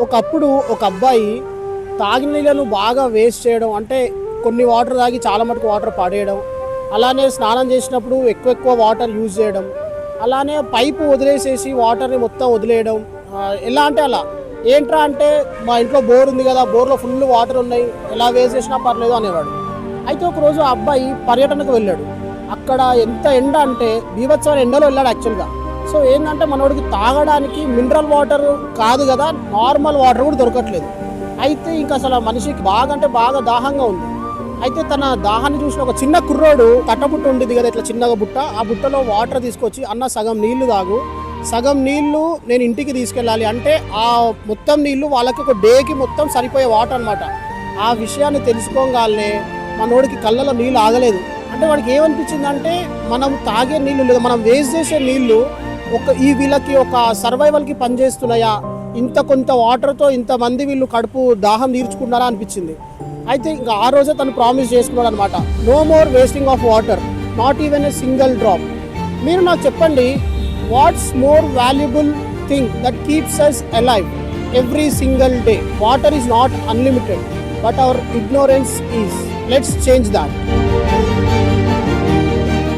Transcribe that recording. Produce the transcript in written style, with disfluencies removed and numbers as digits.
ఒకప్పుడు ఒక అబ్బాయి తాగిన నీళ్ళను బాగా వేస్ట్ చేయడం, అంటే కొన్ని వాటర్ తాగి చాలా మటుకు వాటర్ పడేయడం, అలానే స్నానం చేసినప్పుడు ఎక్కువ ఎక్కువ వాటర్ యూజ్ చేయడం, అలానే పైపు వదిలేసేసి వాటర్ని మొత్తం వదిలేయడం. ఎలా అంటే అలా ఏంట్రా అంటే మా ఇంట్లో బోర్ ఉంది కదా, బోర్లో ఫుల్ వాటర్ ఉన్నాయి, ఎలా వేస్ట్ చేసినా పర్లేదు అనేవాడు. అయితే ఒకరోజు ఆ అబ్బాయి పర్యటనకు వెళ్ళాడు. అక్కడ ఎంత ఎండ అంటే బీభత్సమైన ఎండలో వెళ్ళాడు యాక్చువల్గా. సో ఏంటంటే మనోడికి తాగడానికి మినరల్ వాటర్ కాదు కదా, నార్మల్ వాటర్ కూడా దొరకట్లేదు. అయితే ఇంకా అసలు ఆ మనిషికి బాగా అంటే బాగా దాహంగా ఉంది. అయితే తన దాహాన్ని చూసిన ఒక చిన్న కుర్రోడు కట్టబుట్ట ఉండేది కదా, ఇట్లా చిన్నగా బుట్ట, ఆ బుట్టలో వాటర్ తీసుకొచ్చి అన్న సగం నీళ్లు తాగు, సగం నీళ్లు నేను ఇంటికి తీసుకెళ్ళాలి అంటే ఆ మొత్తం నీళ్లు వాళ్ళకి ఒక డేకి మొత్తం సరిపోయే వాటర్ అనమాట. ఆ విషయాన్ని తెలుసుకోగానే మనోడికి కళ్ళలో నీళ్ళు ఆగలేదు. అంటే వాడికి ఏమనిపించిందంటే మనం తాగే నీళ్ళు లేదా మనం వేస్ట్ చేసే నీళ్ళు వీళ్ళకి ఒక సర్వైవల్కి పనిచేస్తున్నాయా, ఇంత కొంత వాటర్తో ఇంతమంది వీళ్ళు కడుపు దాహం తీర్చుకున్నారా అనిపించింది. అయితే ఇంకా ఆ రోజే తను ప్రామిస్ చేసుకున్నాడు అనమాట, no more wasting of water, not even a single drop. మీరు నాకు చెప్పండి, what's more valuable thing that keeps us alive every single day? Water is not unlimited, but our ignorance is. Let's change that.